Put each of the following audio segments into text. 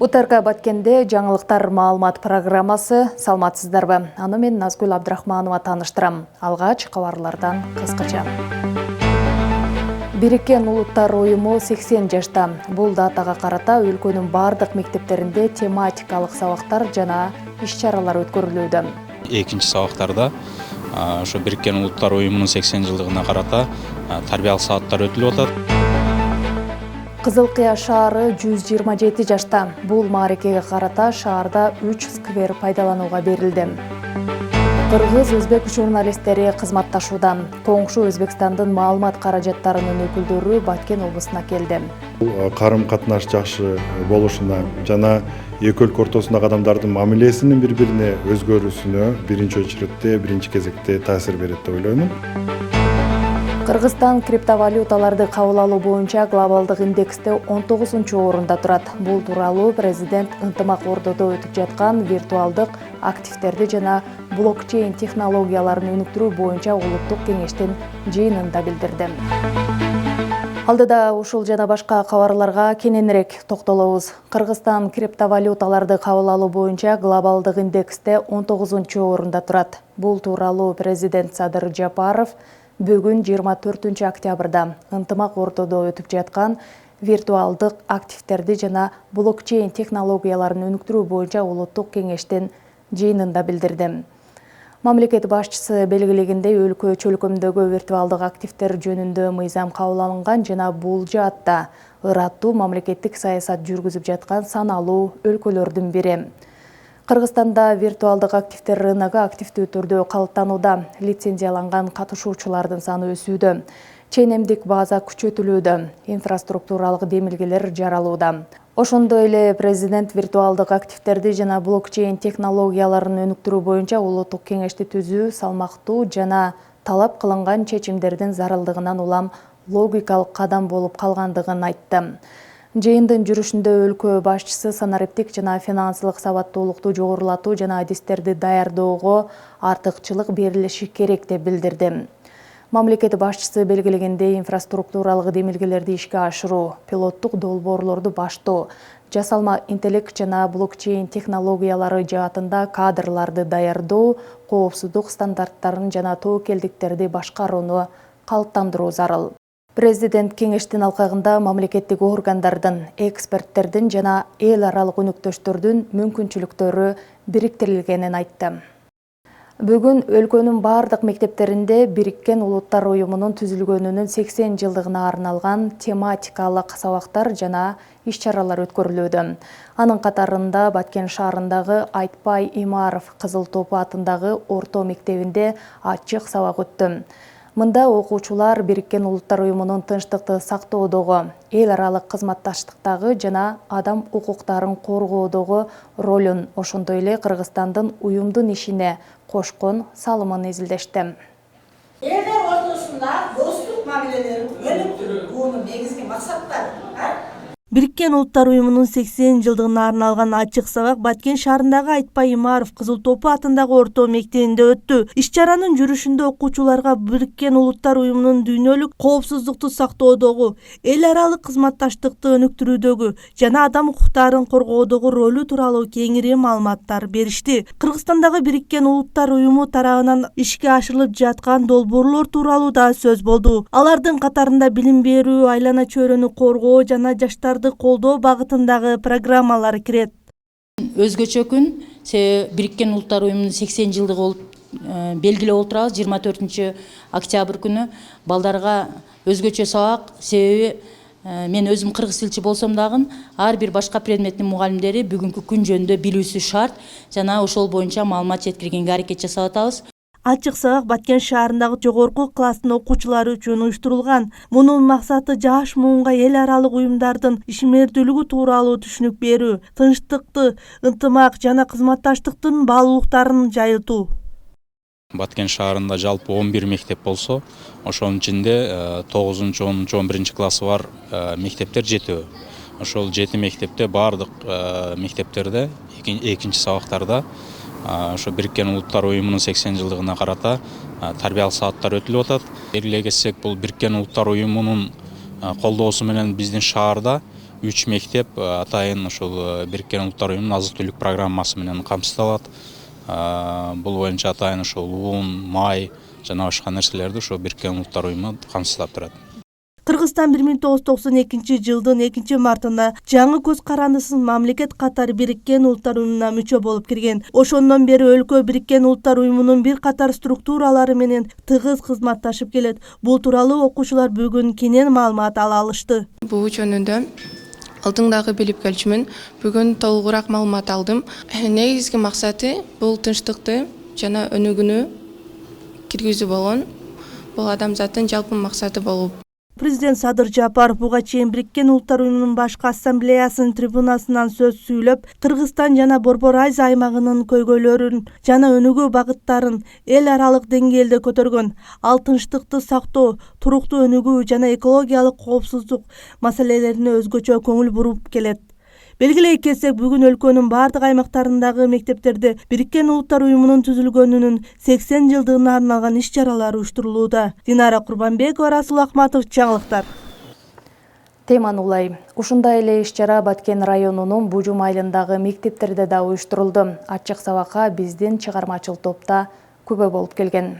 УТРК Баткенде жаңылыктар маалымат программасы саламатсыздарбы. Аны мен Назгүл Абдрахманова таныштырам. Алгач кабарлардан кыскача. Бириккен Улуттар уюму 80 жашта. Бул датага карата өлкөнүн бардык мектептеринде тематикалык сабактар жана иш-чаралар өткөрүлүүдө. Экинчи сабактарда ошо Бириккен Улуттар уюмунун 80 жылдыгына карата тарбиялык сааттар өтүлүп атат. Кызылкыя шаары 127 жашта. Бул мааракеге карата шаарда 3 сквер пайдаланууга берилди. Кыргыз-өзбек журналисттери кызматташууда. Коңшу Өзбекстандын маалымат каражаттарынын өкүлдөрү Баткен облусуна келди. Карым-катнаш жакшы болушуна жана эки өлкө ортосундагы адамдардын мамилесинин бири-бирине өзгөрүүсүнө биринчи очередде, биринчи кезекте таасир берет деп ойлоймун. Кыргызстан криптовалюталарды кабыл алуу боюнча глобалдык индексте 19-орунда турат. Бул тууралуу президент ынтымак ордодо өтүп жаткан виртуалдык активтерди жана блокчейн технологияларын өнүктүрүү боюнча улуттук кеңештин жыйынында билдирди. Алдыда ушул жана башка кабарларга кененирээк токтолобуз. Кыргызстан криптовалюталарды кабыл алуу боюнча глобалдык индексте 19-орунда турат. Бул тууралуу президент Садыр Жапаров бүгүн 24 октябрда ынтымак ордодо өтүп жаткан виртуалдык активтерди жана блокчейн технологияларын өнүктүрүү боюнча улуттук кеңештин жыйынында билдирди. Мамлекет башчысы белгилегендей, өлкө чөлкөмдөгү виртуалдык активтер жөнүндө мыйзам кабыл алынган жана бул жаатта ыраттуу мамлекеттик саясат жүргүзүп жаткан саналуу өлкөлөрдүн бири. Кыргызстанда виртуалдык активтер рыногу активдүү түрдө калыптанууда. Лицензияланган катышуучулардын саны өсүүдө. Ченемдик база күчөтүлүүдө. Инфраструктуралык демилгелер жаралууда. Ошондой эле президент виртуалдык активтерди жана блокчейн технологияларын өнүктүрүү боюнча улуттук кеңешти түзүү салмактуу жана талап кылынган чечимдердин зарылдыгынан улам логикалык кадам болуп калгандыгын айтты. Жыйындын жүрүшүндө өлкө башчысы санариптик жана финансылык сабаттуулукту жогорулатуу жана адистерди даярдоого артыкчылык берилиши керек деп билдирди. Мамлекет башчысы белгилегендей, инфраструктуралык демилгелерди ишке ашыруу, пилоттук долбоорлорду баштоо, жасалма интеллект жана блокчейн технологиялары жаатында кадрларды даярдоо, коопсуздук стандарттарын жана тобокелдиктерди башкарууну калыптандыруу зарыл. Президент кеңештин алкагында мамлекеттик органдардын, эксперттердин жана эл аралык өнөктөштөрдүн мүмкүнчүлүктөрү бириктирилгенин айтты. Бүгүн өлкөнүн бардык мектептеринде Бириккен Улуттар уюмунун түзүлгөнүнүн 80 жылдыгына арналган тематикалык сабактар жана иш-чаралар өткөрүлүүдө. Анын катарында Баткен шаарындагы Айтпай Имаров Кызыл Топу атындагы орто мектебинде ачык сабак өттү. Мында окуучулар Бириккен Улуттар уюмунун тынчтыкты сактоодогу, эл аралык кызматташтыктагы жана адам укуктарын коргоодогу ролун, ошондой эле Кыргызстандын уюмдун ишине кошкон салымын изилдешти. Элдер ортосунда достук мамилелерин өнүктүрүү бунун негизги максаттары. Бириккен Улуттар уюмунун 80 жылдыгына арналган ачык сабак Баткен шаарындагы Айтпай Имаров Кызыл Топу атындагы орто мектебинде өттү. Иш-чаранын жүрүшүндө окуучуларга Бириккен Улуттар уюмунун дүйнөлүк коопсуздукту сактоодогу, эл аралык кызматташтыкты өнүктүрүүдөгү жана адам укуктарын коргоодогу ролу тууралуу кеңири маалыматтар беришти. Кыргызстандагы Бириккен Улуттар уюму тарабынан ишке ашырылып жаткан долбоорлор тууралуу да сөз болду. Алардын катарында билим берүү, айлана чөйрөнү коргоо жана жаштар колдоо багытындагы программалар кирет. Өзгөчө күн Бириккен Улуттар уюмунун 80 жылдыгы болуп белгилеп отурабыз. 24 октябрь күнү балдарга өзгөчө сабак, себеби мен өзүм кыргыз тилчи болсом дагы ар бир башка предметтин мугалимдери бүгүнкү күн жөнүндө билүүсү шарт жана ошол боюнча маалымат жеткиргенге аракет жасап атабыз. Ачык сабак Баткен шаарындагы жогорку класстын окуучулары үчүн уюштурулган. Мунун максаты жаш муунга эл аралык уюмдардын ишмердүүлүгү тууралуу түшүнүк берүү, тынчтыкты, ынтымак жана кызматташтыктын баалуулуктарын жайылтуу. Баткен шаарында жалпы 11 мектеп болсо, ошонун ичинде 9-11 классы бар мектептер 7. Ошол 7 мектепте бардык мектептерде экинчи сабактарда ошо Бириккен Улуттар уюмунун 80 жылдыгына карата тарбиялык сааттар өтүлүп атат. Белгилей кетсек, бул Бириккен Улуттар уюмунун колдоосу менен биздин шаарда 3 мектеп атайын ушул Бириккен Улуттар Уюмунун азык-түлүк программасы менен камсыздалат. Бул боюнча атайын ушул un, май жана башка нерселерди ошо Бириккен Улуттар Уюму камсыздап турат. Кыргызстан 1992 жылдын 2 мартында жаңы көз карандысыз мамлекет катары Бириккен Улуттар Уюмуна мүчө болуп кирген. Ошондон бери өлкө Бириккен Улуттар Уюмунун бир катар структуралары менен тыгыз кызматташып келет. Бул тууралуу окуучулар бүгүн кенен маалымат ала алышты. Бул жөнүндө алдыңдагы билип келчүмүн. Бүгүн толугураак маалымат алдым. Негизги максаты бул тынчтыкты жана өнүгүүнү киргизүү болгон. Бул адамзаттын жалпы максаты болуп. Президент Садыр Жапаров буга чейин Бириккен Улуттар Уюмунун башкы ассамблеясынын трибунасынан сөз сүйлөп, Кыргызстан жана Борбор Азия аймагынын көйгөйлөрүн жана өнүгүү багыттарын эл аралык деңгээлде көтөргөн. Ал тынчтыкты сактоо, туруктуу өнүгүү жана экологиялык коопсуздук маселелерине өзгөчө көңүл буруп келет. Белгилей кетсек, бүгүн өлкөнүн бардык аймактарындагы мектептерде Бириккен Улуттар Уюмунун түзүлгөнүнүн 80 жылдыгына арналган иш-чаралар уюштурулууда. Динара Курбанбекова, Расул Акматов, жаңылыктар. Теманы улай. Ушундай эле иш-чара Баткен районунун Бужум айылындагы мектептерде да уюштурулду. Ачык сабакка биздин чыгармачыл топта күбө болуп келген.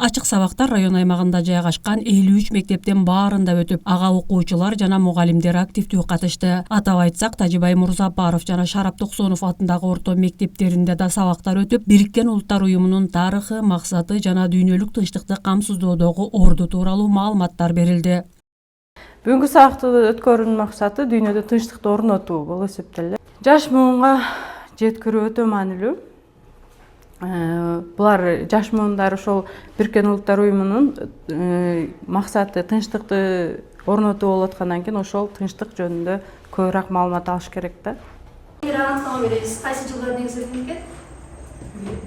Ачык сабактар район аймагында жайгашкан 53 мектептен баарында өтүп, ага окуучулар жана мугалимдер активдүү катышты. Атап айтсак, Тажибай Мурзапаров жана Шарап Токсонов атындагы орто мектептеринде да сабактар өтүп, Бириккен Улуттар Уюмунун тарыхы, максаты жана дүйнөлүк тынчтыкты камсыздоодогу орду тууралуу маалыматтар берилди. Бүгүнкү сабакты өткөрүүнүн максаты дүйнөдө тынчтыкты орнотуу болуп эсептелет. Жаш муунга жеткирүү өтө маанилүү. Булар жаш муундар ошол Бириккен Улуттар Уюмунун максаты тынчтыкты орнотуу болуп аткандан кийин ошол тынчтык жөнүндө көбүрөөк маалымат алыш керек да. Кайсы жылдар негизделген?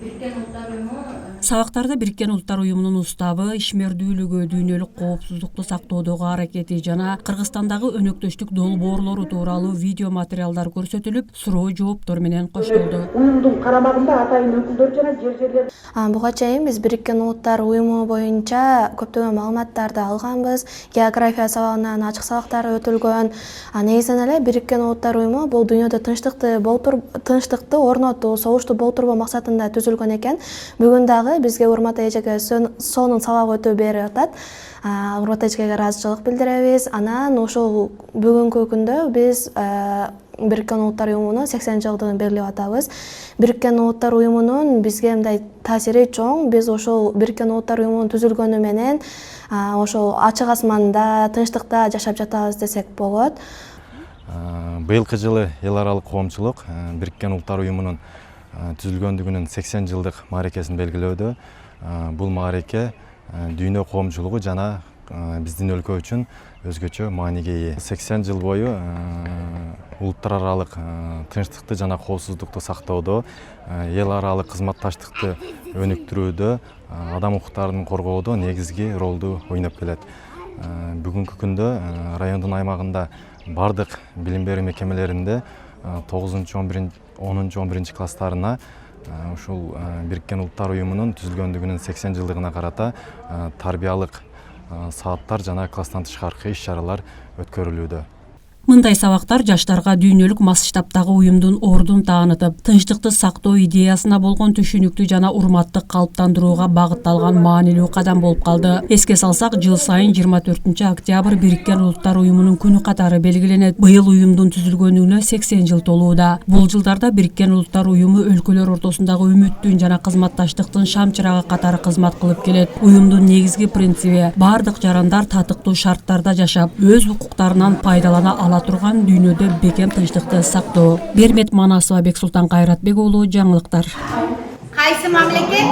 Бириккен Улуттар Уюму Сабактарда Бириккен Улуттар Уюмунун уставы, ишмердүүлүгү, дүйнөлүк коопсуздукту сактоодогу аракети жана Кыргызстандагы өнөктөштүк долбоорлору тууралуу видео материалдар көрсөтүлүп, суроо жооптор менен коштолду. Уюмдун карамагында атайын өкүлдөр жана жер-жерлер. Буга чейин биз Бириккен Улуттар Уюму боюнча көптөгөн маалыматтарды алганбыз. География сабагынан ачык сабактар өтүлгөн. Негизинен эле Бириккен Улуттар Уюму бул дүйнөдө тынчтыкты орнотуу, согушту болтурбоо максатында түзүлгөн экен. Бүгүн дагы бизге урмат эжеге сонун сабак өтүү берип атат. Урмат эжеге ыраазычылык билдиребиз. Анан ошол бүгүнкү күндө биз Бириккен Улуттар Уюмунун 80 жылдыгын белгилеп атабыз. Бириккен Улуттар Уюмунун бизге мындай таасири чоң. Биз ошол Бириккен Улуттар Уюмунун түзүлгөнү менен ошол ачык асманда, тынчтыкта жашап жатабыз десек болот. Быйылкы жылы эл аралык коомчулук Бириккен Улуттар Уюмунун түзүлгөндүгүнүн 80 жылдык мааракесин белгилөөдө. Бул маареке дүйнө коомчулугу жана биздин өлкө үчүн өзгөчө мааниге ээ. 80 жыл бою улуттар аралык тынчтыкты жана коопсуздукту сактоодо, эл аралык кызматташтыкты өнүктүрүүдө, адам укуктарын коргоодо негизги ролду ойноп келет. Бүгүнкү күндө райондун аймагында бардык билим берүү мекемелеринде 9-10 класстарына ушул Бириккен Улуттар Уюмунун түзүлгөндүгүнүн 80 жылдыгына карата тарбиялык сааттар жана класстан тышкаркы иш-чаралар өткөрүлүүдө. Мындай сабактар жаштарга дүйнөлүк масштабтагы уюмдун ордун таанытып, тынчтыкты сактоо идеясына болгон түшүнүктү жана урматты калыптандырууга багытталган маанилүү кадам болуп калды. Эске салсак, жыл сайын 24 октябрь Бириккен Улуттар Уюмунун күнү катары белгиленет. Быйыл уюмдун түзүлгөнүнө 80 жыл толууда. Бул жылдарда Бириккен Улуттар Уюму өлкөлөр ортосундагы үмүттүн жана кызматташтыктын шамчырагы катары кызмат кылып келет. Уюмдун негизги принциби бардык жарандар татыктуу шарттарда жашап, өз укуктарынан пайдалана турган дүйнөдө бекем тынчтыкты сактоо. Бермет Манасова, Бексултан Кайратбек уулу, жаңылыктар. Кайсы мамлекет?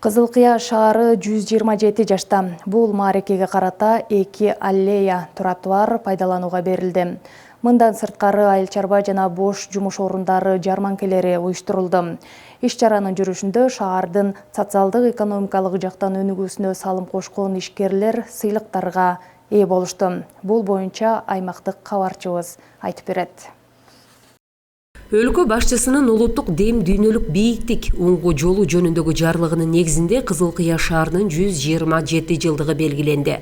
Кызыл Кыя шаары 127 жашта. Бул маарекеге карата 2 аллея тротуар пайдаланууга берилди. Мындан сырткары айыл чарба жана бош жумуш орундары жарманкелери уюштурулду. Иш-чаранын жүрүшүндө шаардын социалдык экономикалык жактан өнүгүүсүнө салым кошкон ишкерлер сыйлыктарга ээ болушту. Бул боюнча аймактык кабарчыбыз айтып берет. Өлкө башчысынын улуттук дем дүйнөлүк бийиктик уңгу жолу жөнүндөгү жарлыгынын негизинде Кызыл Кыя шаарынын 127 жылдыгы белгиленди.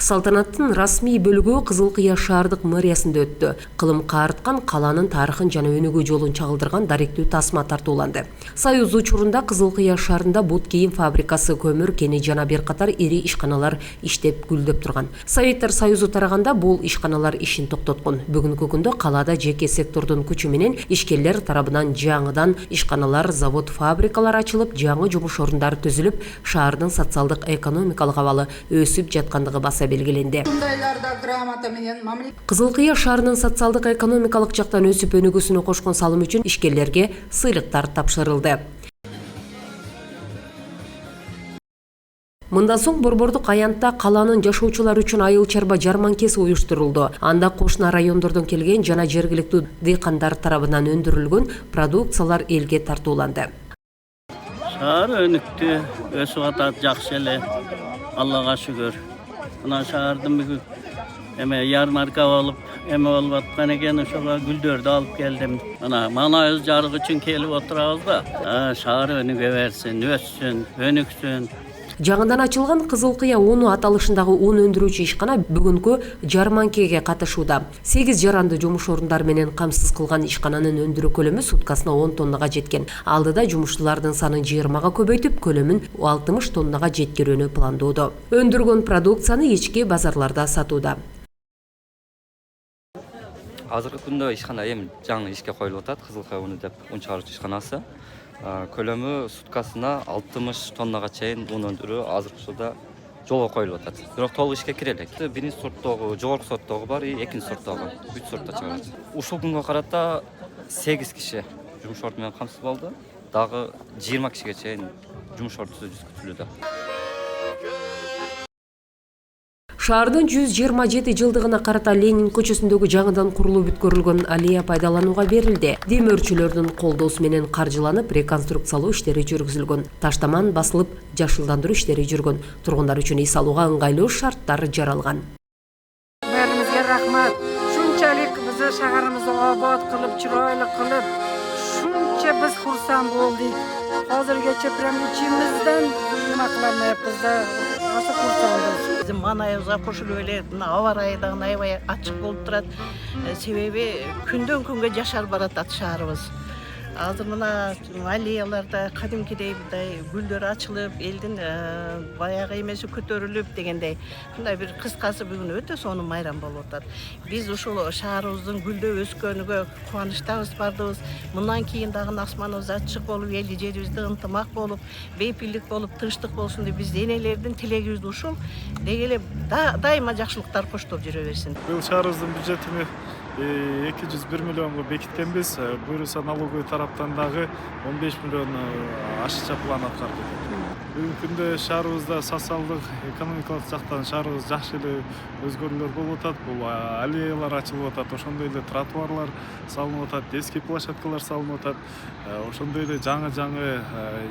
Салтанаттын расмий бөлүгү Кызыл Кыя шаардык мэриясында өттү. Кылым каарыткан каланын тарыхын жана өнүгүү жолун чагылдырган даректүү тасма тартууланды. Союз учурунда Кызыл Кыя шаарында бут кийим фабрикасы, көмүр кени жана бир катар ири ишканалар иштеп гүлдөп турган. Советтер Союзу тараганда бул ишканалар ишин токтоткон. Бүгүнкү күндө калаада жеке сектордун күчү менен ишкерлер тарабынан жаңыдан ишканалар, завод, фабрикалар ачылып, жаңы жумуш орундары түзүлүп, шаардын социалдык экономикалык абалы өсүп жаткандыгы баса белгиленди. Кызыл Кыя шаарынын социалдык экономикалык жактан өсүп өнүгүүсүнө кошкон салым үчүн ишкерлерге сыйлыктар тапшырылды. Мындан соң Борбордук аянтта каланын жашоочулары үчүн айыл чарба жарманкеси уюштурулду. Анда кошуна райондордон келген жана жергиликтүү дыйкандар тарабынан өндүрүлгөн продукциялар элге тартууланды. Шаар өнүктү, өсүп атат, жакшы эле. Аллага шүгүр. Мына шаардын бүгүн ярмарка болуп, болуп аткан экен, ошого гүлдөрдү алып келдим. Мана өз жарык үчүн келип отурабыз да. Шаар өнүгө берсин, өссүн, өнүксүн. Жаңыдан ачылган Кызыл Кыя уну аталышындагы ун өндүрүүчү ишкана бүгүнкү жарманкеге катышууда. 8 жаранды жумуш орундары менен камсыз кылган ишкананын өндүрүү көлөмү суткасына 10 тоннага жеткен. Алдыда жумушчулардын санын 20га көбөйтүп, көлөмүн 60 тоннага жеткирүүнү пландоодо. Өндүргөн продукцияны ички базарларда сатууда. Азыркы күндө ишкана жаңы ишке коюлуп атат. Кызыл Кыя уну деп ун чыгаруучу ишканасы. Көлөмү суткасына 60 тоннага чейин ун өндүрүү азыркы учурда жолго коюлуп атат. Бирок толук ишке кире элек. Биринчи сорттогу, жогорку сорттогу бар, экинчи сорттогу 3 сортто чыгарат. Ушул күнгө карата 8 киши жумуш орду менен камсыз болду. Дагы 20 кишиге чейин жумуш ордусу күтүлүүдө. Шаардын 127 жылдыгына карата Ленин көчөсүндөгү жаңыдан курулуп бүткөрүлгөн аллея пайдаланууга берилди. Демөөрчүлөрдүн колдоосу менен каржыланып, реконструкциялоо иштери жүргүзүлгөн. Таштаман басылып, жашылдандыруу иштери жүргөн. Тургундар үчүн эс алууга ыңгайлуу шарттар жаралган. Мэрибизге рахмат. Шунчалык биз шаарыбызды обод кылып, чыройлуу кылып, шунча биз курсан болдук. Азыргыча прям ичимизден нема кылалмайбыз да. Аса курсанбыз. Bizim manayımıza koşulup öyle hava rayından aybay açık bolup turat. Sebebi künden künge yaşar baratat şaharыбыз. Azır mına alleyalarda kadimkidey gülдөр açılıp, eldin bayağı emesi kötörülüp degендей. Bunday bir kıskası bugün öte sonu mayram bolup atat. Biz uşul şaharыбыздын gülдөp öskөнүгө кубанычтабыз бардыбыз. Мындан кийин дагы асманыбыз ачык болуп, эл жерибизде ынтымак болуп, бейпилдик болуп, тынчтык болсун деп биз энелердин тилегибиз ушул. Дегеле дайыма жакшылыктар коштоп жүрө берсин. Бул шаарыбыздын бюджетини 201 миллионго бекиткенбиз. Буюрса налоговый тараптан дагы 15 миллион ашыкча план аткарды. Бүгүнкү күндө шаарыбызда социалдык, экономикалык жактан шаарыбыз жакшы эле өзгөрүүлөр болуп атат. Бул аллеялар ачылып атат, ошондой эле тротуарлар салынып атат, детский площадкалар салынып атат. Ошондой эле жаңы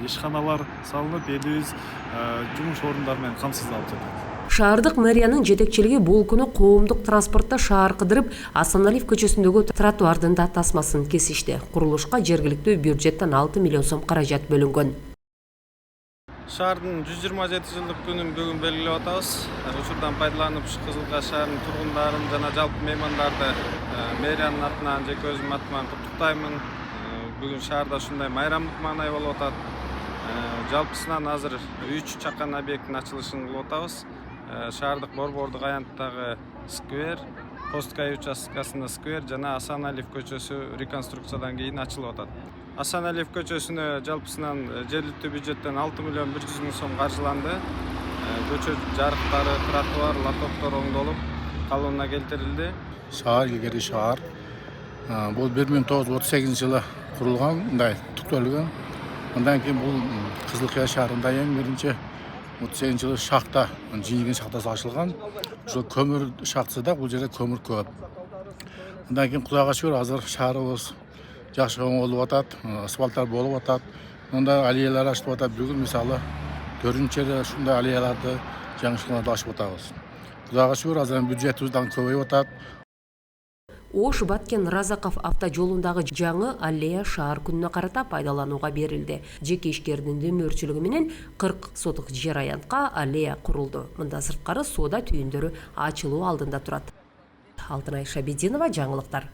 ишканалар салынып, элибиз жумуш орундары менен камсыздалып жатат. Шаардык мэриянын жетекчилиги бул күнү коомдук транспортто шаар кыдырып, Асаналиев көчөсүндөгү тротуардын да тасмасын кесишти. Курулушка жергиликтүү бюджеттен 6 миллион сом каражат бөлүнгөн. Шаардын 127 жылдык күнүн бүгүн белгилеп атабыз. Учурдан пайдаланып, Кызыл Кыя шаарынын тургундарын жана жалпы меймандарды мэриянын атынан, жеке өзүмдүн атыман куттуктаймын. Бүгүн шаарда ушундай майрамдык маанай болуп атат. Жалпысынан азыр 3 чакан объекттин ачылышын кылып атабыз. Шаардык Борбордук аянттагы сквер, Посткай участкасында сквер жана Асаналиев көчөсү реконструкциядан кийин ачылып атат. Асаналиев көчөсүнө жалпысынан жергиликтүү бюджеттен 6 миллион 100 миң сом каржыланды. Көчө жарыктары, тротуар, лотоктор оңдолуп, калыбына келтирилди. Шаар илгери шаар. Бул 1938-жылы курулган, мындай түктөлгөн. Андан кийин бул Кызыл Кыя шаарында эң биринчи 38-жылы шахта, жийген шахтасы ачылган. Ошол көмүр шахтасында бул жерде көмүр көп. Андан кийин Кудайга шүгүр азыр шаарыбыз жакшы оңолуп атат, асфальттар болуп атат. Мында аллеялар ачылып атат. Бүгүн мисалы 4-чү ушундай аллеяларды жаңы ишканаларды ачып атабыз. Кудайга шүгүр азыр бюджетибиз дагы көбөйүп атат. Ош Баткен Разаков автожолундагы жаңы аллея шаар күнүнө карата пайдаланууга берилди. Жеке ишкердин демөөрчүлүгү менен 40 сотук жер аянтка аллея курулду. Мында сырткары соода түйүндөрү ачылуу алдында турат. Алтынай Шабединова, жаңылыктар.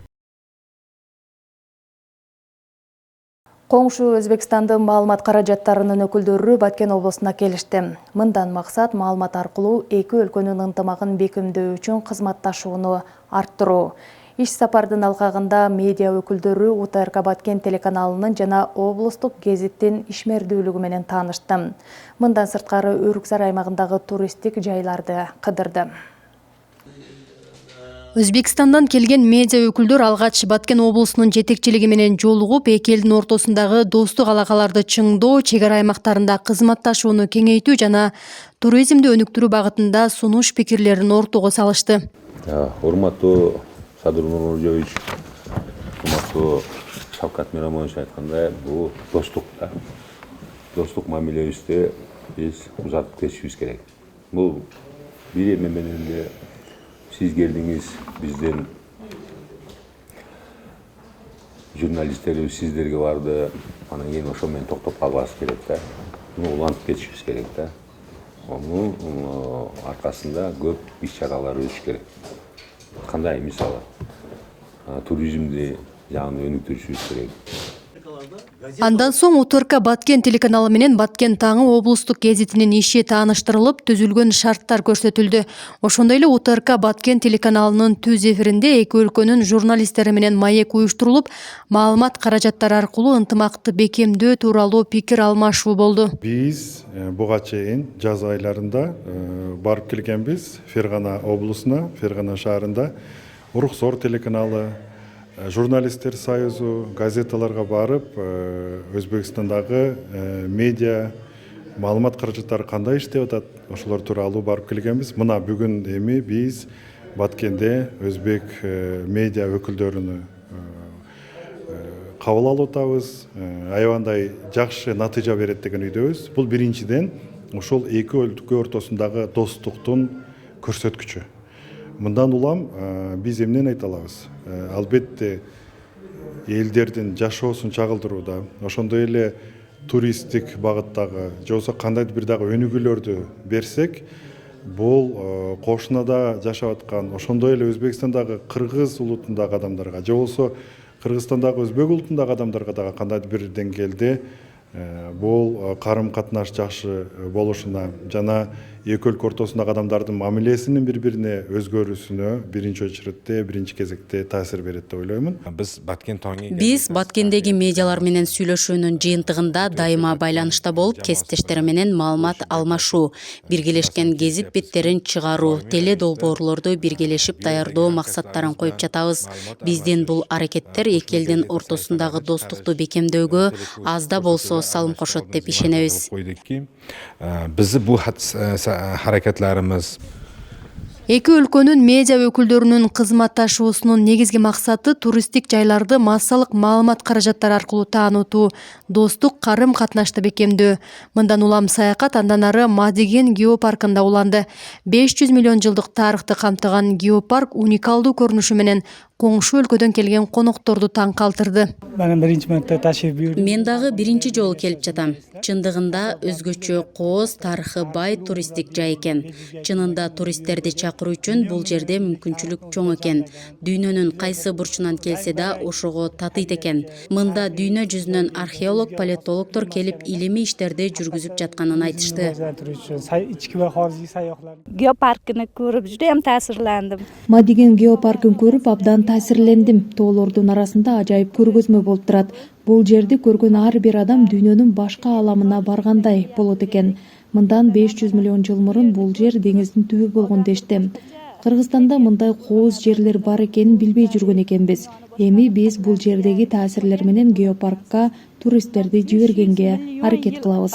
Коңшу Өзбекстандын маалымат каражаттарынын өкүлдөрү Баткен облусуна келишти. Мындан максат маалымат аркылуу эки өлкөнүн ынтымагын бекемдөө үчүн кызматташууну арттыруу. Иш сапардын алкагында медиа өкүлдөрү УТРК Баткен телеканалынын жана облустук гезиттин ишмердүүлүгү менен таанышты. Мындан сырткары Өрүксар аймагындагы туристтик жайларды кыдырды. Өзбекстандан келген медиа өкүлдөр алгач Баткен облусунун жетекчилиги менен жолугуп, эки элдин ортосундагы достук алакаларды чыңдоо, чек ара аймактарында кызматташууну кеңейтүү жана туризмди өнүктүрүү багытында сунуш пикирлерин ортого салышты. Урматтуу Садыр Нурмуржевич, урматтуу Шавкат Мирамонович айткандай, бул достук да. Достук мамилебизди биз узартып кетишибиз керек. Бул бир эме менен эле сиз келдиңиз, биздин журналисттерибиз сиздерге барды, анан кийин ошо менен токтоп калбашыбыз керек да. Улантып кетишибиз керек да. Онун аркасында көп иш-чаралар өтүш керек. Кандай мисалы туризмди жагын өнүктүрүшүбүз керек. Андан соң УТРК Баткен телеканалы менен Баткен таңы облустук гезитинин иши тааныштырылып, түзүлгөн шарттар көрсөтүлдү. Ошондой эле УТРК Баткен телеканалынын түз эфиринде эки өлкөнүн журналисттери менен маек уюштурулуп, маалымат каражаттары аркылуу ынтымакты бекемдөө тууралуу пикир алмашуу болду. Биз буга чейин жаз айларында барып келгенбиз Фергана облусуна, Фергана шаарында Уруксор телеканалы, журналисттер союзу, газеталарга барып, Өзбекстандагы медиа маалымат каражаттары кандай иштеп атат, ошолор тууралуу барып келгенбиз. Мына бүгүн эми биз Баткенде өзбек медиа өкүлдөрүнү кабыл алып атабыз. Аябандай жакшы натыйжа берет деген үйдөбүз. Бул биринчиден ошол эки өлкө ортосундагы достуктун көрсөткүчү. Мындан улам биз эмнени айта алабыз? Албетте элдердин жашоосун чагылдырууда, ошондой эле туристтик багыттагы, же болбосо кандайдыр бир дагы өнүгүүлөрдү берсек, бул кошунада жашап аткан, ошондой эле Өзбекстандагы кыргыз улутундагы адамдарга, же болбосо Кыргызстандагы өзбек улутундагы адамдарга дагы кандайдыр бир деңгээлде бул карым катнаш жакшы болушуна жана эки өлкө ортосундагы адамдардын мамилесинин бири-бирине өзгөрүүсүнө биринчи очередте, биринчи кезекте таасир берет деп ойлоймун. Биз Баткендеги медиалар менен сүйлөшүүнүн жыйынтыгында дайыма байланышта болуп, кесиптештер менен маалымат алмашуу, биргелешкен гезит беттерин чыгаруу, теле долбоорлорду биргелешип даярдоо максаттарын коюп жатабыз. Биздин бул аракеттер эки элдин ортосундагы достукту бекемдөөгө аз да болсо салым кошот деп ишенебиз. Биз бул харакетlerimiz Эки өлкөнүн медиа өкүлдөрүнүн кызматташуусунун негизги максаты туристтик жайларды массалык маалымат каражаттары аркылуу таанытуу, достук карым катнашты бекемдөө. Мындан улам саякат андан ары Мадиген геопаркында уланды. 500 миллион жылдык тарыхты камтыган геопарк уникалдуу көрүнүшү менен коңшу өлкөдөн келген конокторду таң калтырды. Мен дагы биринчи жолу келип жатам. Чындыгында өзгөчө кооз, тарыхы бай туристтик жай экен. Чынында туристтерди чакыруу үчүн бул жерде мүмкүнчүлүк чоң экен. Дүйнөнүн кайсы бурчунан келсе да ошого татыйт экен. Мында дүйнө жүзүнөн археолог, палеонтологдор келип илимий иштерди жүргүзүп жатканын айтышты. Геопаркыны көрүп жудам таасирлендим. Мадиген геопаркын көрүп абдан таасирлендим. Тоолордун арасында ажайып көргөзмө болуп турат. Бул жерди көргөн ар бир адам дүйнөнүн башка ааламына баргандай болот экен. Мындан 500 миллион жыл мурун бул жер деңиздин түбү болгон дешти. Кыргызстанда мындай кооз жерлер бар экенин билбей жүргөн экенбиз. Эми биз бул жердеги таасирлер менен геопаркка туристтерди жибергенге аракет кылабыз.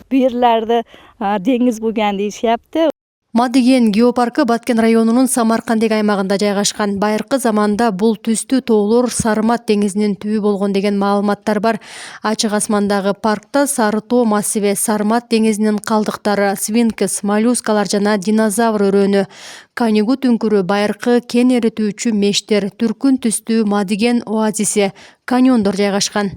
Бу жерлерди деңиз болгон дейишипти. Мадиген геопаркы Баткен районунун Самаркандек аймагында жайгашкан. Байыркы заманда бул түстүү тоолор Сарымат деңизинин түбү болгон деген маалыматтар бар. Ачык асмандагы паркта Сары тоо массиви, Сарымат деңизинин калдыктары, свинкс, моллюскалар жана динозавр өрөөнү, Канигут үңкүрү, байыркы кен эритүүчү мештер, түркүн түстүү Мадиген оазиси, каньондор жайгашкан.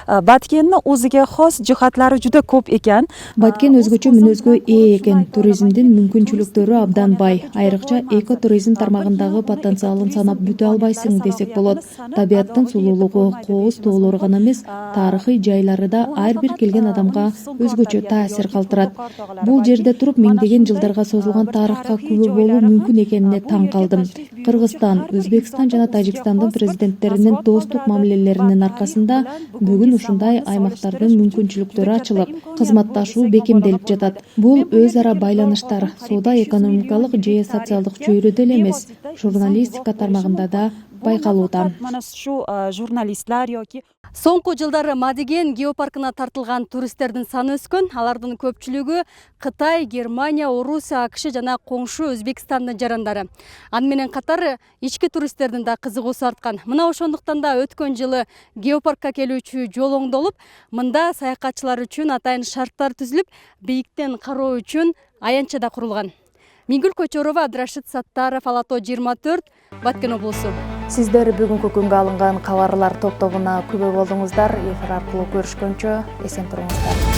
Баткенни o'ziga xos jihatlari juda ko'p ekan. Баткен өзгөчө мүнөзгө ээ экен. Туризмдин мүмкүнчүлүктөрү абдан бай. Айрыкча экотуризм тармагындагы потенциалын санап бүтө албайсың десек болот. Табияттын сулуулугу, кооз тоолору гана эмес, тарыхый жайлары да ар бир келген адамга өзгөчө таасир калтырат. Бул жерде туруп миңдеген жылдарга созулган тарыхка күбө болуу мүмкүн экенине таң калдым. Кыргызстан, Өзбекстан жана Тажикстандын президенттеринин достук мамилелеринин аркасында бүгүн ушундай аймактардын мүмкүнчүлүктөрү ачылып, кызматташуу бекемделип жатат. Бул өз ара байланыштар соода-экономикалык же социалдык чөйрөдө эле эмес, журналистика тармагында да байкалууда. Соңку жылдары Мадиген геопаркына тартылган туристтердин саны өскөн. Алардын көпчүлүгү Кытай, Германия, Орусия, АКШ жана коңшу Өзбекстандын жарандары. Аны менен катар ички туристтердин да кызыгуусу арткан. Мына ошондуктан да өткөн жылы геопаркка келүүчү жол оңдолуп, мында саякатчылар үчүн атайын шарттар түзүлүп, бийиктен кароо үчүн аянтча да курулган. Миңгүл Көчөрова, Абдрашид Саттаров, Алато 24, Баткен облусу. Сиздер бүгүнкү күнгө алынган кабарлар топтобуна күбө болдуңуздар. Эфир аркылуу көрүшкөнчө эсен туруңуздар.